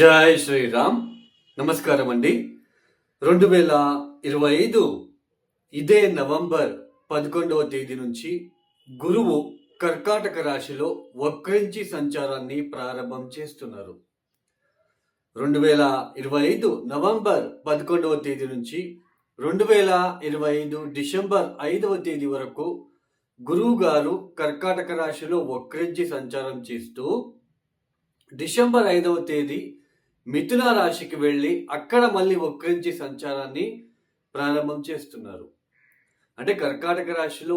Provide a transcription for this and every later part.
జై శ్రీరామ్. నమస్కారం అండి. 2025 ఇదే నవంబర్ 11వ తేదీ నుంచి గురువు కర్కాటక రాశిలో వక్రించి సంచారాన్ని ప్రారంభం చేస్తున్నారు. 2025 నవంబర్ 11వ తేదీ నుంచి 2025 డిసెంబర్ 5వ తేదీ వరకు గురువు గారు కర్కాటక రాశిలో వక్రించి సంచారం చేస్తూ డిసెంబర్ 5వ తేదీ మిథున రాశికి వెళ్ళి అక్కడ మళ్ళీ వక్రించి సంచారాన్ని ప్రారంభం చేస్తున్నారు. అంటే కర్కాటక రాశిలో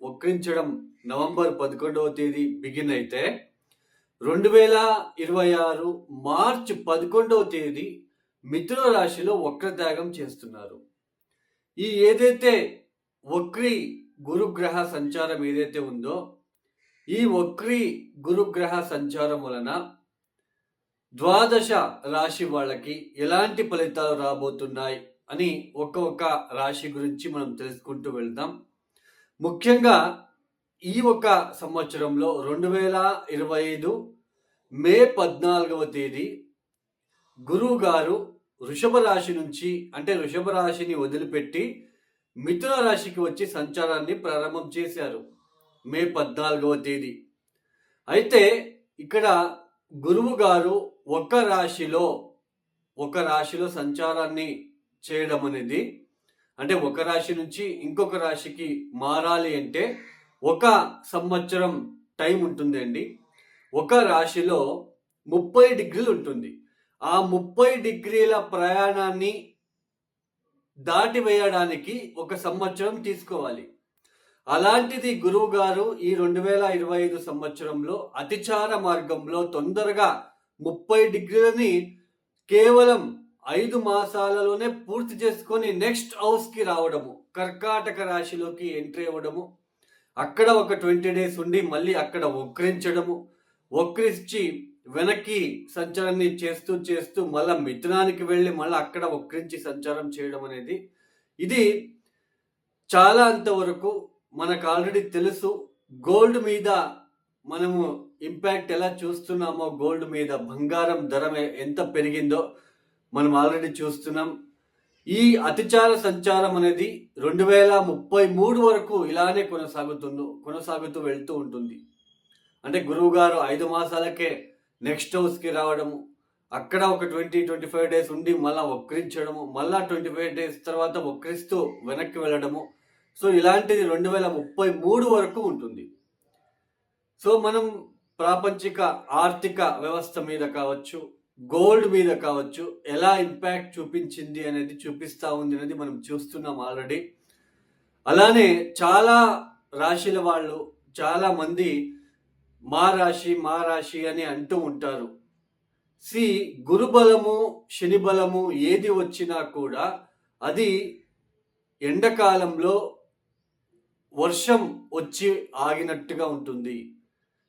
వక్రించడం నవంబర్ 11వ తేదీ బిగిన్ అయితే 2026 మార్చ్ 11వ తేదీ మిథున రాశిలో వక్రత్యాగం చేస్తున్నారు. ఈ ఏదైతే వక్రీ గురుగ్రహ సంచారం ఏదైతే ఉందో ఈ వక్రీ గురుగ్రహ సంచారం వలన ద్వాదశ రాశి వాళ్ళకి ఎలాంటి ఫలితాలు రాబోతున్నాయి అని ఒక్కొక్క రాశి గురించి మనం తెలుసుకుంటూ వెళ్దాం. ముఖ్యంగా ఈ ఒక సంవత్సరంలో 2025 మే 14వ తేదీ గురువు గారు వృషభ రాశి నుంచి అంటే వృషభ రాశిని వదిలిపెట్టి మిథున రాశికి వచ్చి సంచారాన్ని ప్రారంభం చేశారు మే 14వ తేదీ. అయితే ఇక్కడ గురువు గారు ఒక రాశిలో సంచారాన్ని చేయడం అనేది అంటే ఒక రాశి నుంచి ఇంకొక రాశికి మారాలి అంటే ఒక సంవత్సరం టైం ఉంటుందండి. ఒక రాశిలో 30 డిగ్రీలు ఉంటుంది. ఆ 30 డిగ్రీల ప్రయాణాన్ని దాటివేయడానికి ఒక సంవత్సరం తీసుకోవాలి. అలాంటిది గురువు గారు ఈ 2025 సంవత్సరంలో అతిచార మార్గంలో తొందరగా 30 డిగ్రీలని కేవలం 5 మాసాలలోనే పూర్తి చేసుకొని నెక్స్ట్ హౌస్కి రావడము, కర్కాటక రాశిలోకి ఎంట్రీ అవ్వడము, అక్కడ ఒక 20 డేస్ ఉండి మళ్ళీ అక్కడ వక్రించి వెనక్కి సంచారాన్ని చేస్తూ చేస్తూ మళ్ళీ మిథునానికి వెళ్ళి మళ్ళీ అక్కడ వక్రించి సంచారం చేయడం అనేది ఇది చాలా అంతవరకు మనకు ఆల్రెడీ తెలుసు. గోల్డ్ మీద మనము ఇంపాక్ట్ ఎలా చూస్తున్నామో, గోల్డ్ మీద బంగారం ధర ఎంత పెరిగిందో మనం ఆల్రెడీ చూస్తున్నాం. ఈ అతిచార సంచారం అనేది 2033 వరకు ఇలానే కొనసాగుతూ వెళ్తూ ఉంటుంది. అంటే గురువు గారు 5 మాసాలకే నెక్స్ట్ హౌస్కి రావడము, అక్కడ ఒక 20-25 డేస్ ఉండి మళ్ళీ వక్రించడము, మళ్ళా 25 డేస్ తర్వాత వక్రిస్తూ వెనక్కి వెళ్ళడము. సో ఇలాంటిది 2033 వరకు ఉంటుంది. సో మనం ప్రాపంచిక ఆర్థిక వ్యవస్థ మీద కావచ్చు, గోల్డ్ మీద కావచ్చు, ఎలా ఇంపాక్ట్ చూపించింది అనేది చూపిస్తూ ఉంది అనేది మనం చూస్తున్నాం ఆల్రెడీ. అలానే చాలా రాశుల వాళ్ళు చాలా మంది మా రాశి అని అంటూ ఉంటారు. గురు బలము శని బలము ఏది వచ్చినా కూడా అది ఎండాకాలంలో వర్షం వచ్చి ఆగినట్టుగా ఉంటుంది.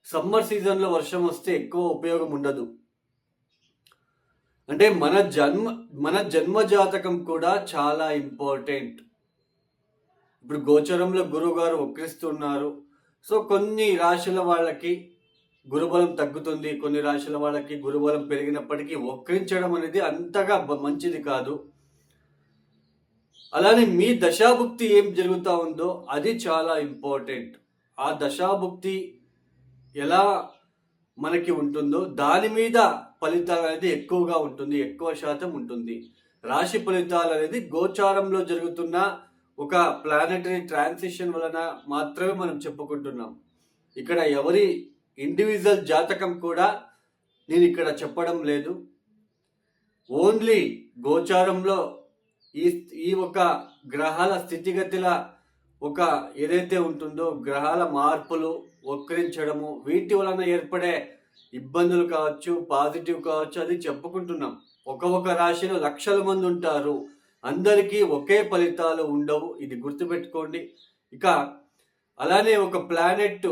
సమ్మర్ సీజన్లో వర్షం వస్తే ఎక్కువ ఉపయోగం ఉండదు. అంటే మన జన్మ జాతకం కూడా చాలా ఇంపార్టెంట్. ఇప్పుడు గోచరంలో గురువు గారు వక్రిస్తున్నారు. సో కొన్ని రాశుల వాళ్ళకి గురుబలం తగ్గుతుంది, కొన్ని రాశుల వాళ్ళకి గురుబలం పెరిగినప్పటికీ వక్రించడం అనేది అంతగా మంచిది కాదు. అలానే మీ దశాభుక్తి ఏం జరుగుతూ ఉందో అది చాలా ఇంపార్టెంట్. ఆ దశాభుక్తి ఎలా మనకి ఉంటుందో దాని మీద ఫలితాలు అనేది ఎక్కువగా ఉంటుంది, ఎక్కువ శాతం ఉంటుంది. రాశి ఫలితాలు అనేది గోచారంలో జరుగుతున్న ఒక ప్లానెటరీ ట్రాన్సిషన్ వలన మాత్రమే మనం చెప్పుకుంటున్నాం. ఇక్కడ ఎవరి ఇండివిజువల్ జాతకం కూడా నేను ఇక్కడ చెప్పడం లేదు. ఓన్లీ గోచారంలో ఈ ఒక గ్రహాల స్థితిగతుల ఒక ఏదైతే ఉంటుందో గ్రహాల మార్పులు వక్రించడము వీటి వలన ఏర్పడే ఇబ్బందులు కావచ్చు, పాజిటివ్ కావచ్చు, అది చెప్పుకుంటున్నాం. ఒక రాశిలో లక్షల మంది ఉంటారు, అందరికీ ఒకే ఫలితాలు ఉండవు, ఇది గుర్తుపెట్టుకోండి. ఇక అలానే ఒక ప్లానెట్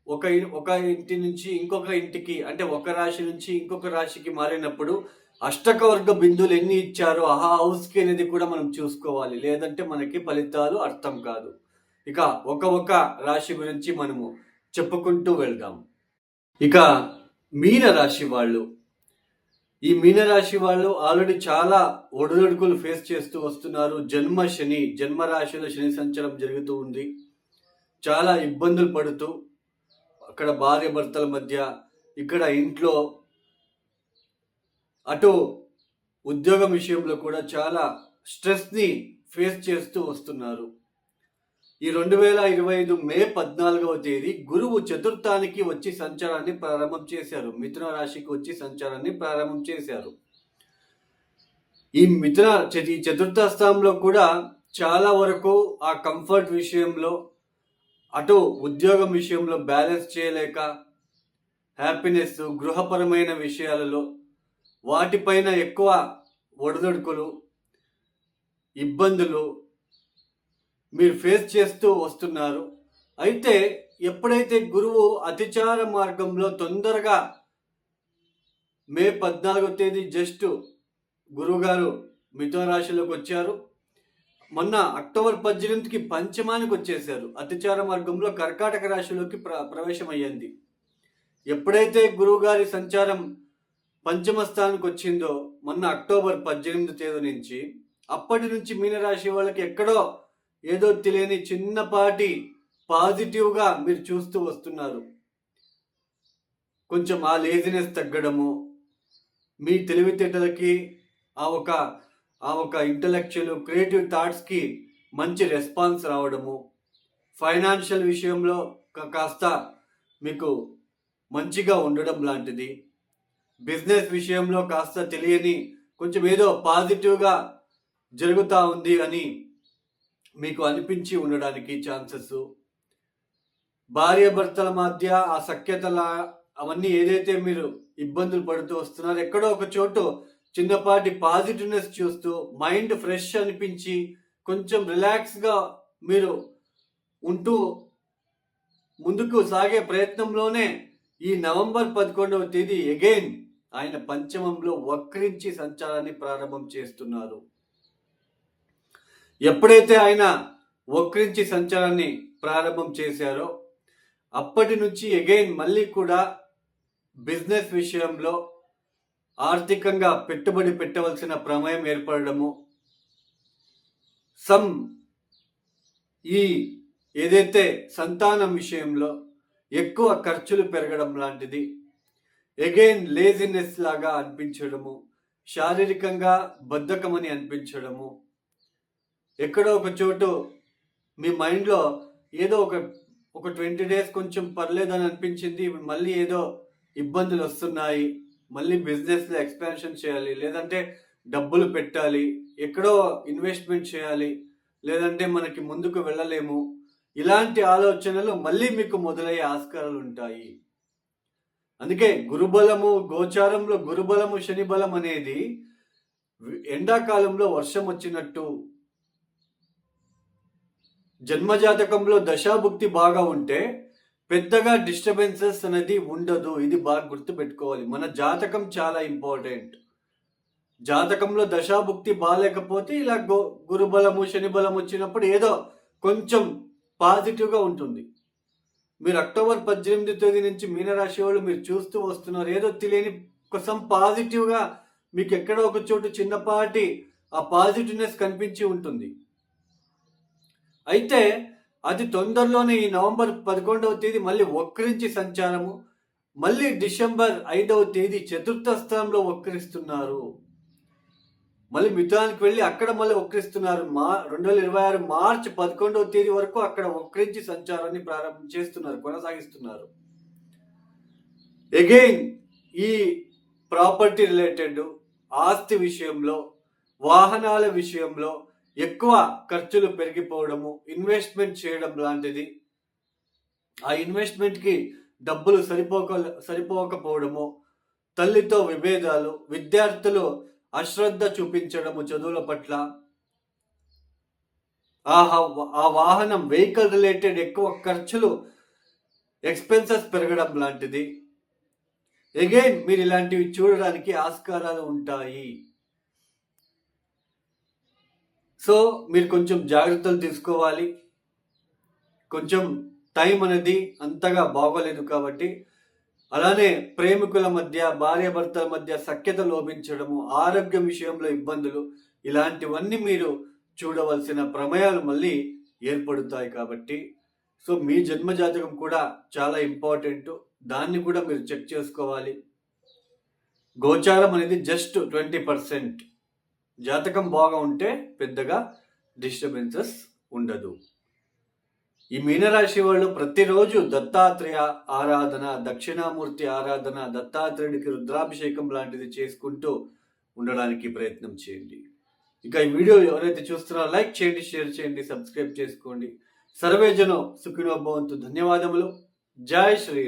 ఒక ఇంటి నుంచి ఇంకొక ఇంటికి అంటే ఒక రాశి నుంచి ఇంకొక రాశికి మారినప్పుడు అష్టకవర్గ బిందువులు ఎన్ని ఇచ్చారో ఆ హౌస్కి అనేది కూడా మనం చూసుకోవాలి, లేదంటే మనకి ఫలితాలు అర్థం కాదు. ఇక ఒక రాశి గురించి మనము చెప్పుకుంటూ వెళ్దాం. ఇక మీన రాశి వాళ్ళు ఈ మీనరాశి వాళ్ళు ఆల్రెడీ చాలా ఒడిదుడుకులు ఫేస్ చేస్తూ వస్తున్నారు. జన్మరాశిలో శని సంచారం జరుగుతూ ఉంది. చాలా ఇబ్బందులు పడుతూ అక్కడ భార్య భర్తల మధ్య, ఇక్కడ ఇంట్లో, అటు ఉద్యోగం విషయంలో కూడా చాలా స్ట్రెస్ని ఫేస్ చేస్తూ వస్తున్నారు. ఈ 2025 మే 14వ తేదీ గురువు చతుర్థానికి వచ్చి సంచారాన్ని ప్రారంభం చేశారు. మిథున రాశికి వచ్చి సంచారాన్ని ప్రారంభం చేశారు. ఈ చతుర్థ స్థానంలో కూడా చాలా వరకు ఆ కంఫర్ట్ విషయంలో, అటు ఉద్యోగం విషయంలో బ్యాలెన్స్ చేయలేక, హ్యాపీనెస్, గృహపరమైన విషయాలలో వాటిపైన ఎక్కువ ఒడిదుడుకులు, ఇబ్బందులు మీరు ఫేస్ చేస్తూ వస్తున్నారు. అయితే ఎప్పుడైతే గురువు అతిచార మార్గంలో తొందరగా మే 14వ తేదీ జస్ట్ గురువుగారు మిథున రాశిలోకి వచ్చారు. మొన్న అక్టోబర్ 18కి పంచమానికి వచ్చేసారు. అతిచార మార్గంలో కర్కాటక రాశిలోకి ప్రవేశం అయ్యింది. ఎప్పుడైతే గురువుగారి సంచారం పంచమ స్థానానికి వచ్చిందో మొన్న అక్టోబర్ 18 తేదీ నుంచి, అప్పటి నుంచి మీనరాశి వాళ్ళకి ఎక్కడో ఏదో తెలియని చిన్నపాటి పాజిటివ్గా మీరు చూస్తూ వస్తున్నారు. కొంచెం ఆ లేజినెస్ తగ్గడము, మీ తెలివితేటలకి ఆ ఒక ఇంటలెక్చువల్ క్రియేటివ్ థాట్స్కి మంచి రెస్పాన్స్ రావడము, ఫైనాన్షియల్ విషయంలో కాస్త మీకు మంచిగా ఉండడం లాంటిది, బిజినెస్ విషయంలో కాస్త తెలియని కొంచెం ఏదో పాజిటివ్గా జరుగుతూ ఉంది అని మీకు అనిపించి ఉండడానికి ఛాన్సెస్, భార్యాభర్తల మధ్య ఆ సఖ్యతల అవన్నీ ఏదైతే మీరు ఇబ్బందులు పడుతూ వస్తున్నారో, ఎక్కడో ఒక చోటు చిన్నపాటి పాజిటివ్నెస్ చూస్తూ మైండ్ ఫ్రెష్ అనిపించి కొంచెం రిలాక్స్గా మీరు ఉంటూ ముందుకు సాగే ప్రయత్నంలోనే ఈ నవంబర్ 11వ తేదీ అగైన్ ఆయన పంచమంలో వక్రించి సంచారాన్ని ప్రారంభం చేస్తున్నారు. ఎప్పుడైతే ఆయన వక్రించి సంచారాన్ని ప్రారంభం చేశారో అప్పటి నుంచి అగైన్ మళ్ళీ కూడా బిజినెస్ విషయంలో ఆర్థికంగా పెట్టుబడి పెట్టవలసిన ప్రమేయం ఏర్పడము, ఈ ఏదైతే సంతానం విషయంలో ఎక్కువ ఖర్చులు పెరగడం లాంటిది, అగైన్ లేజినెస్ లాగా అనిపించడము, శారీరకంగా బద్ధకమని అనిపించడము, ఎక్కడో ఒక చోటు మీ మైండ్లో ఏదో ఒక 20 డేస్ కొంచెం పర్లేదని అనిపించింది, మళ్ళీ ఏదో ఇబ్బందులు వస్తున్నాయి, మళ్ళీ బిజినెస్లో ఎక్స్పాన్షన్ చేయాలి, లేదంటే డబ్బులు పెట్టాలి, ఎక్కడో ఇన్వెస్ట్మెంట్ చేయాలి, లేదంటే మనకి ముందుకు వెళ్ళలేము, ఇలాంటి ఆలోచనలు మళ్ళీ మీకు మొదలయ్యే ఆస్కారాలు ఉంటాయి. అందుకే గురుబలము గోచారంలో గురుబలము శని బలం అనేది ఎండాకాలంలో వర్షం వచ్చినట్టు, జన్మజాతకంలో దశాభుక్తి బాగా ఉంటే పెద్దగా డిస్టర్బెన్సెస్ అనేది ఉండదు. ఇది బాగా గుర్తుపెట్టుకోవాలి. మన జాతకం చాలా ఇంపార్టెంట్. జాతకంలో దశాభుక్తి బాగాలేకపోతే ఇలా గురుబలము శని బలం వచ్చినప్పుడు ఏదో కొంచెం పాజిటివ్గా ఉంటుంది. మీరు అక్టోబర్ 18 తేదీ నుంచి మీనరాశి వాళ్ళు మీరు చూస్తూ వస్తున్నారు. ఏదో తెలియని కోసం పాజిటివ్గా మీకు ఎక్కడో ఒక చోటు చిన్నపాటి ఆ పాజిటివ్నెస్ కనిపించి ఉంటుంది. అయితే అది తొందరలోనే ఈ నవంబర్ 11వ తేదీ మళ్ళీ వక్రించి సంచారము, మళ్ళీ డిసెంబర్ 5వ తేదీ చతుర్థ స్థానంలో వక్రిస్తున్నారు. మళ్ళీ మిథునానికి వెళ్ళి అక్కడ మళ్ళీ వక్రిస్తున్నారు. 2026 మార్చి 11వ తేదీ వరకు అక్కడ వక్రించి సంచారాన్ని కొనసాగిస్తున్నారు. అగైన్ ఈ ప్రాపర్టీ రిలేటెడ్ ఆస్తి విషయంలో, వాహనాల విషయంలో ఎక్కువ ఖర్చులు పెరిగిపోవడము, ఇన్వెస్ట్మెంట్ చేయడం లాంటిది, ఆ ఇన్వెస్ట్మెంట్కి డబ్బులు సరిపోకపోవడము, తల్లితో విభేదాలు, విద్యార్థులు అశ్రద్ధ చూపించడము చదువుల పట్ల, ఆ వాహనం వెహికల్ రిలేటెడ్ ఎక్కువ ఖర్చులు, ఎక్స్పెన్సెస్ పెరగడం లాంటిది, అగైన్ మీరు ఇలాంటివి చూడడానికి ఆస్కారాలు ఉంటాయి. సో మీరు కొంచెం జాగ్రత్తలు తీసుకోవాలి. కొంచెం టైం అనేది అంతగా బాగోలేదు కాబట్టి అలానే ప్రేమికుల మధ్య, భార్యాభర్తల మధ్య సఖ్యత లోపించడము, ఆరోగ్యం విషయంలో ఇబ్బందులు, ఇలాంటివన్నీ మీరు చూడవలసిన ప్రమేయాలు మళ్ళీ ఏర్పడుతాయి. కాబట్టి సో మీ జన్మజాతకం కూడా చాలా ఇంపార్టెంట్. దాన్ని కూడా మీరు చెక్ చేసుకోవాలి. గోచారం అనేది జస్ట్ 20%. జాతకం బాగా ఉంటే పెద్దగా డిస్టర్బెన్సెస్ ఉండదు. ఈ మీనరాశి వాళ్ళు ప్రతిరోజు దత్తాత్రేయ ఆరాధన, దక్షిణామూర్తి ఆరాధన, దత్తాత్రేయుడికి రుద్రాభిషేకం లాంటిది చేసుకుంటూ ఉండడానికి ప్రయత్నం చేయండి. ఇక ఈ వీడియో ఎవరైతే చూస్తున్నారో లైక్ చేయండి, షేర్ చేయండి, సబ్స్క్రైబ్ చేసుకోండి. సర్వేజనో సుఖినో భవంతు. ధన్యవాదములు. జై శ్రీ